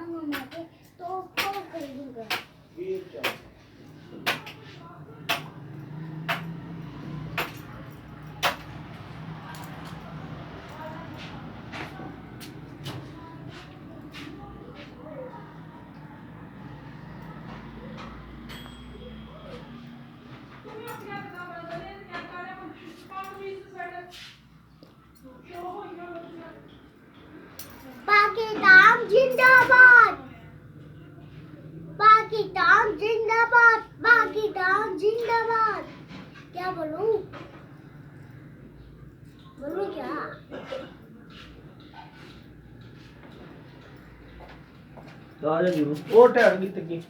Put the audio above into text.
घुमा के तो कौन करेगा पाकिस्तान जिंदाबाद पाकिस्तान जिंदाबाद पाकिस्तान जिंदाबाद क्या बोलूं क्या ਆ ਜਾ ਜੀ ਉਹ ਟਾਇਰ ਕਿੱਥੇ ਗਈ